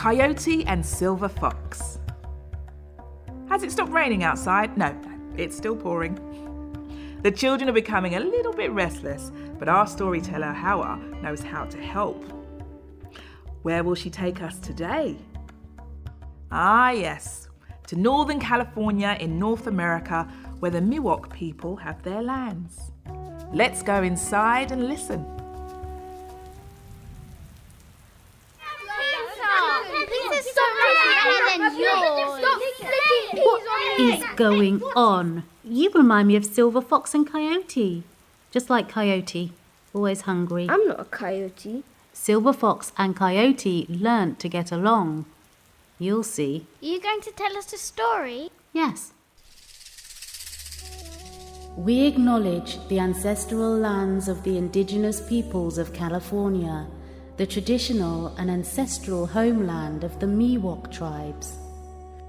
Coyote and Silver Fox. Has it stopped raining outside? No, it's still pouring. The children are becoming a little bit restless, but our storyteller, Hawa, knows how to help. Where will she take us today? Ah, yes, to Northern California in North America, where the Miwok people have their lands. Let's go inside and listen. What is going on? You remind me of Silver Fox and Coyote. Just like Coyote, always hungry. I'm not a coyote. Silver Fox and Coyote learnt to get along. You'll see. Are you going to tell us a story? Yes. We acknowledge the ancestral lands of the indigenous peoples of California, the traditional and ancestral homeland of the Miwok tribes.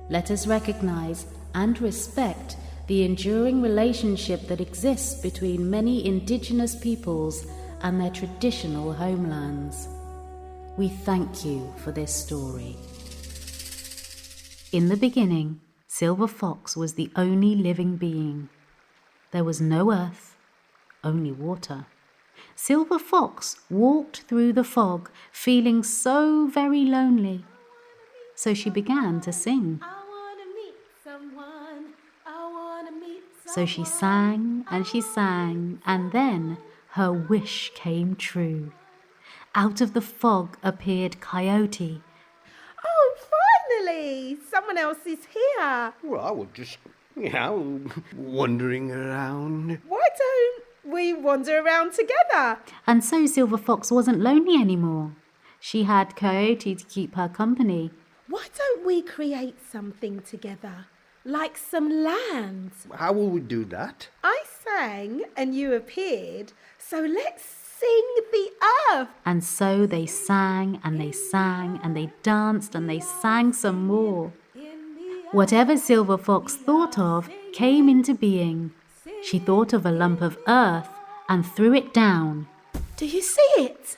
Let us recognize and respect the enduring relationship that exists between many indigenous peoples and their traditional homelands. We thank you for this story. In the beginning, Silver Fox was the only living being. There was no earth, only water. Silver Fox walked through the fog, feeling so very lonely. So she began to sing. So she sang, and then her wish came true. Out of the fog appeared Coyote. Oh, finally! Someone else is here. Well, I was just, wandering around. Why don't we wander around together? And so Silver Fox wasn't lonely anymore. She had Coyote to keep her company. Why don't we create something together? Like some lands. How will we do that? I sang and you appeared, so let's sing the earth. And so they sang and they sang and they danced and they sang some more. Whatever Silver Fox thought of came into being. She thought of a lump of earth and threw it down. Do you see it?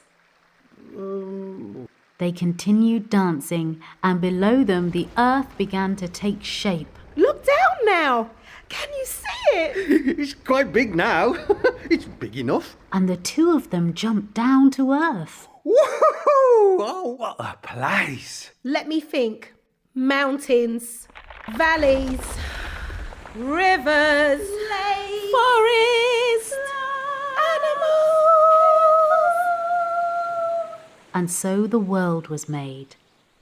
They continued dancing, and below them the earth began to take shape. Look down now. Can you see it? It's quite big now. It's big enough. And the two of them jumped down to earth. Woohoo! Oh, what a place. Let me think. Mountains, valleys, rivers, lakes, forests, animals. And so the world was made.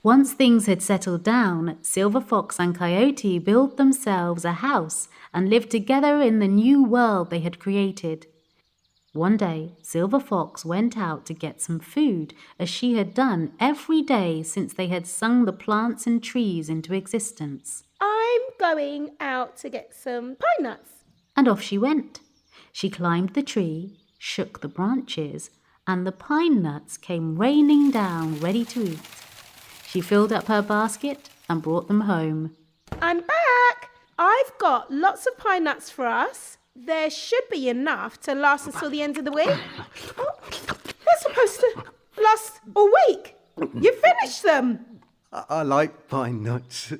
Once things had settled down, Silver Fox and Coyote built themselves a house and lived together in the new world they had created. One day, Silver Fox went out to get some food, as she had done every day since they had sung the plants and trees into existence. I'm going out to get some pine nuts. And off she went. She climbed the tree, shook the branches, and the pine nuts came raining down ready to eat. She filled up her basket and brought them home. I'm back. I've got lots of pine nuts for us. There should be enough to last until the end of the week. Oh, they're supposed to last a week. You finished them. I like pine nuts.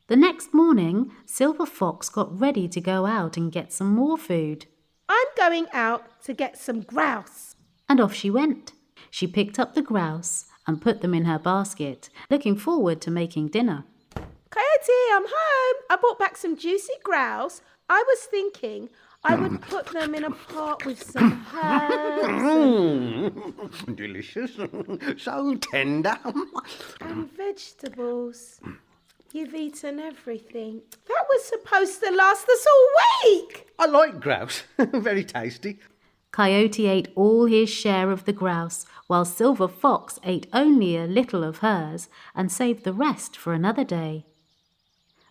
The next morning, Silver Fox got ready to go out and get some more food. I'm going out to get some grouse. And off she went. She picked up the grouse and put them in her basket, looking forward to making dinner. Coyote, I'm home. I brought back some juicy grouse. I was thinking I would put them in a pot with some herbs Delicious. So tender. and vegetables. You've eaten everything. That was supposed to last us all week. I like grouse. Very tasty. Coyote ate all his share of the grouse, while Silver Fox ate only a little of hers and saved the rest for another day.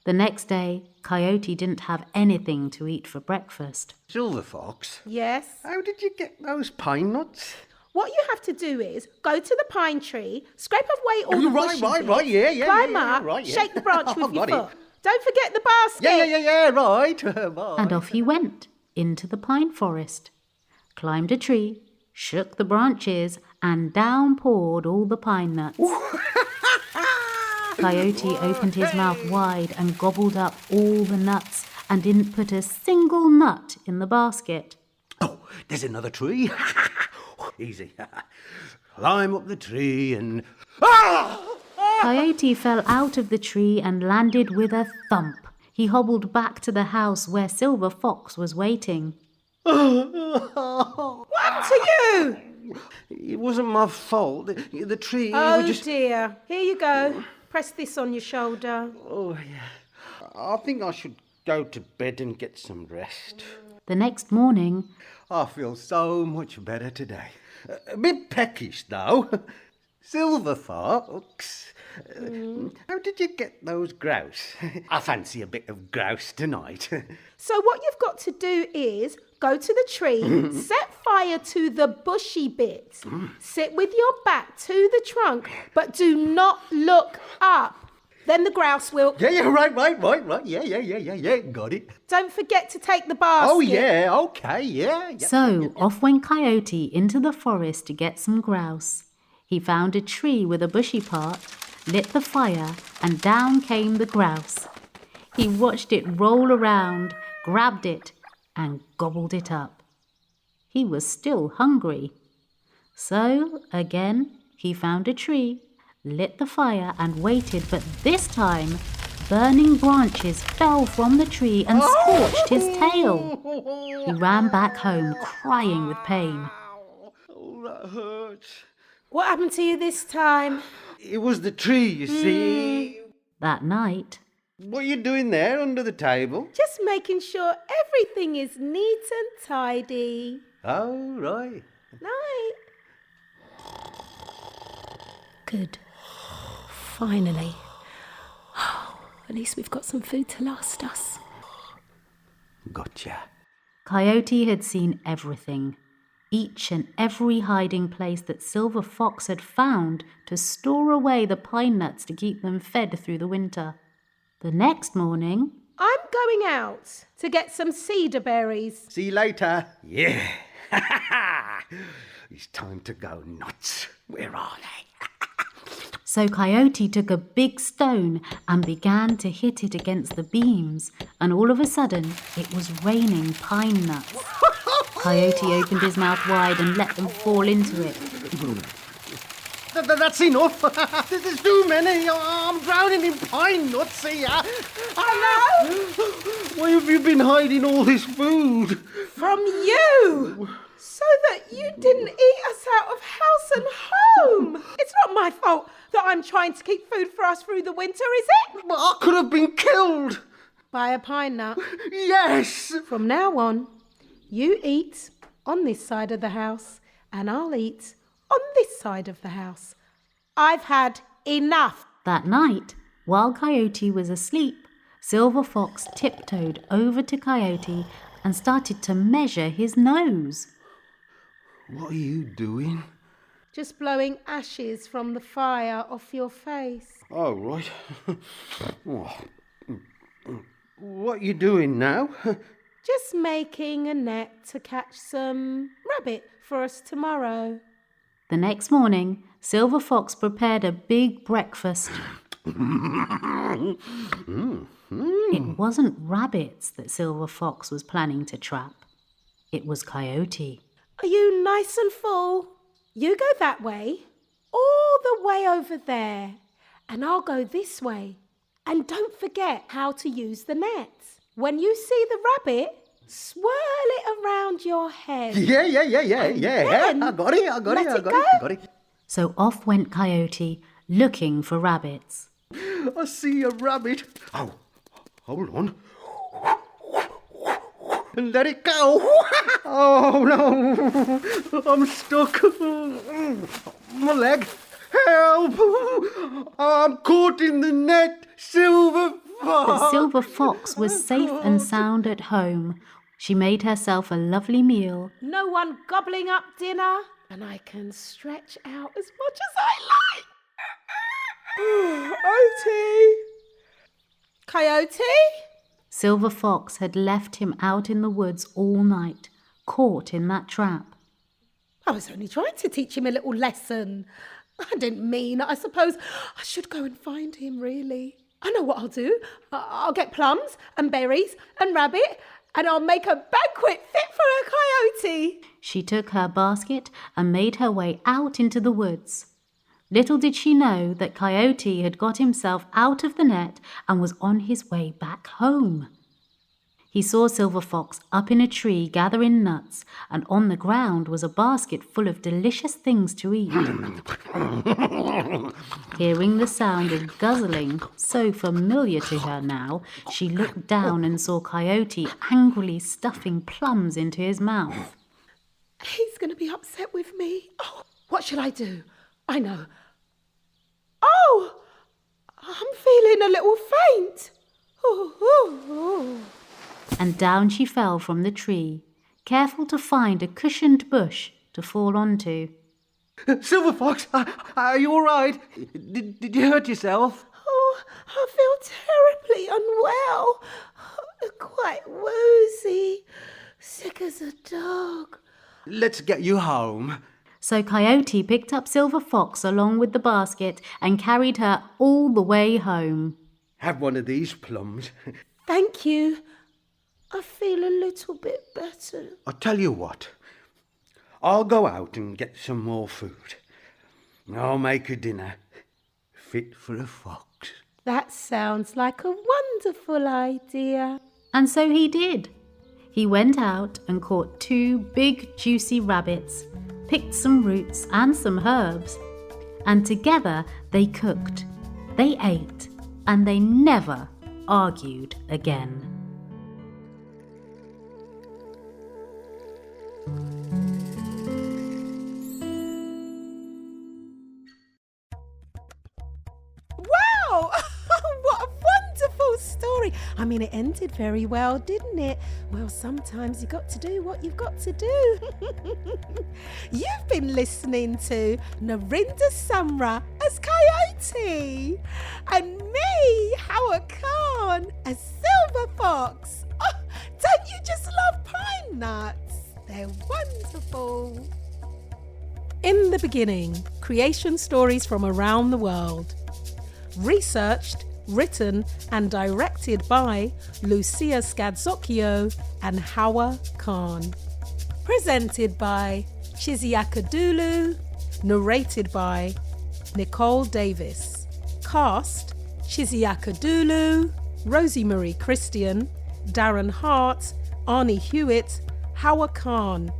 The next day, Coyote didn't have anything to eat for breakfast. Silver Fox? Yes. How did you get those pine nuts? What you have to do is go to the pine tree, scrape away all the bushy bits, Right, yeah. climb up, right, yeah. shake the branch with your Got foot. Don't forget the basket. Yeah, right. Right. And off he went, into the pine forest. Climbed a tree, shook the branches, and down poured all the pine nuts. Coyote opened his mouth wide and gobbled up all the nuts and didn't put a single nut in the basket. Oh, there's another tree. Easy. Climb up the tree and... Ah! Coyote fell out of the tree and landed with a thump. He hobbled back to the house where Silver Fox was waiting. What happened to you? It wasn't my fault. The tree... Oh, just... dear. Here you go. Press this on your shoulder. Oh, yeah. I think I should go to bed and get some rest. The next morning, I feel so much better today. A bit peckish, though. Silver Fox, how did you get those grouse? I fancy a bit of grouse tonight. So what you've got to do is go to the tree, set fire to the bushy bit, sit with your back to the trunk, but do not look up. Then the grouse will... Yeah, right. Yeah, got it. Don't forget to take the basket. Oh, yeah, okay, yeah. So off went Coyote into the forest to get some grouse. He found a tree with a bushy part, lit the fire, and down came the grouse. He watched it roll around, grabbed it, and gobbled it up. He was still hungry. So, again, he found a tree, lit the fire, and waited, but this time, burning branches fell from the tree and scorched his tail. He ran back home, crying with pain. Oh, that hurts. What happened to you this time? It was the tree, you see. That night, What are you doing there under the table? Just making sure everything is neat and tidy. Oh, right. Night. Good. Finally. At least we've got some food to last us. Gotcha. Coyote had seen everything. Each and every hiding place that Silver Fox had found to store away the pine nuts to keep them fed through the winter. The next morning, I'm going out to get some cedar berries. See you later. Yeah. It's time to go nuts. Where are they? so Coyote took a big stone and began to hit it against the beams, and all of a sudden it was raining pine nuts. Coyote opened his mouth wide and let them fall into it. That's enough. There's too many. I'm drowning in pine nuts here. Hello? Why have you been hiding all this food? From you! So that you didn't eat us out of house and home. It's not my fault that I'm trying to keep food for us through the winter, is it? I could have been killed. By a pine nut. Yes. From now on, you eat on this side of the house and I'll eat on this side of the house. I've had enough. That night, while Coyote was asleep, Silver Fox tiptoed over to Coyote and started to measure his nose. What are you doing? Just blowing ashes from the fire off your face. Oh, right. What are you doing now? Just making a net to catch some rabbit for us tomorrow. The next morning, Silver Fox prepared a big breakfast. It wasn't rabbits that Silver Fox was planning to trap. It was Coyote. Are you nice and full? You go that way, all the way over there, and I'll go this way. And don't forget how to use the net. When you see the rabbit, swirl it around your head. Yeah. Then I got it. let it go. So off went Coyote, looking for rabbits. I see a rabbit. Oh, hold on. And let it go. Oh, no. I'm stuck. My leg. Help. I'm caught in the net. Silver But Fox. Silver Fox was safe and sound at home. She made herself a lovely meal. No one gobbling up dinner, and I can stretch out as much as I like. Otie! Coyote? Silver Fox had left him out in the woods all night, caught in that trap. I was only trying to teach him a little lesson. I didn't mean, I suppose I should go and find him, really. I know what I'll do. I'll get plums and berries and rabbit, and I'll make a banquet fit for a coyote. She took her basket and made her way out into the woods. Little did she know that Coyote had got himself out of the net and was on his way back home. He saw Silver Fox up in a tree gathering nuts, and on the ground was a basket full of delicious things to eat. Hearing the sound of guzzling, so familiar to her now, she looked down and saw Coyote angrily stuffing plums into his mouth. He's going to be upset with me. Oh, what should I do? I know. Oh, I'm feeling a little faint. Oh. And down she fell from the tree, careful to find a cushioned bush to fall onto. Silver Fox, are you all right? Did you hurt yourself? Oh, I feel terribly unwell. Quite woozy, sick as a dog. Let's get you home. So Coyote picked up Silver Fox along with the basket and carried her all the way home. Have one of these plums. Thank you. I feel a little bit better. I'll tell you what. I'll go out and get some more food. I'll make a dinner fit for a fox. That sounds like a wonderful idea. And so he did. He went out and caught 2 big juicy rabbits, picked some roots and some herbs, and together they cooked, they ate, and they never argued again. Wow! What a wonderful story. I mean, it ended very well, didn't it? Well, sometimes you've got to do what you've got to do. You've been listening to Narinda Samra as Coyote and me, Howard Khan, as Silver Fox. Oh, don't you just love pine nuts? They're wonderful. In the beginning, creation stories from around the world. Researched, written and directed by Lucia Scadzocchio and Hawa Khan. Presented by Chiziaka Dulu. Narrated by Nicole Davis. Cast: Chiziaka Dulu, Rosie Marie Christian, Darren Hart, Arnie Hewitt, Hawa Khan,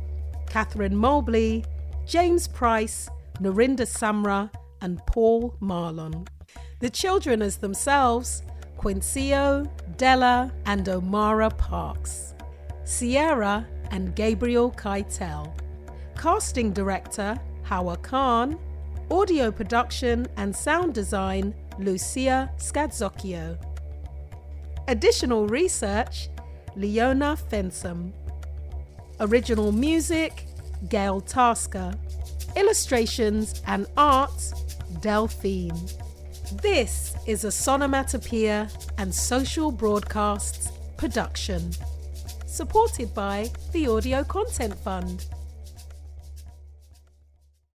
Catherine Mobley, James Price, Narinda Samra and Paul Marlon. The children as themselves: Quincio, Della and Omara Parks. Sierra and Gabriel Keitel. Casting director: Hawa Khan. Audio production and sound design: Lucia Scadzocchio. Additional research: Leona Fensom. Original music: Gail Tasker. Illustrations and art: Delphine. This is a Sonomatopoeia and Social Broadcasts production, supported by the Audio Content Fund.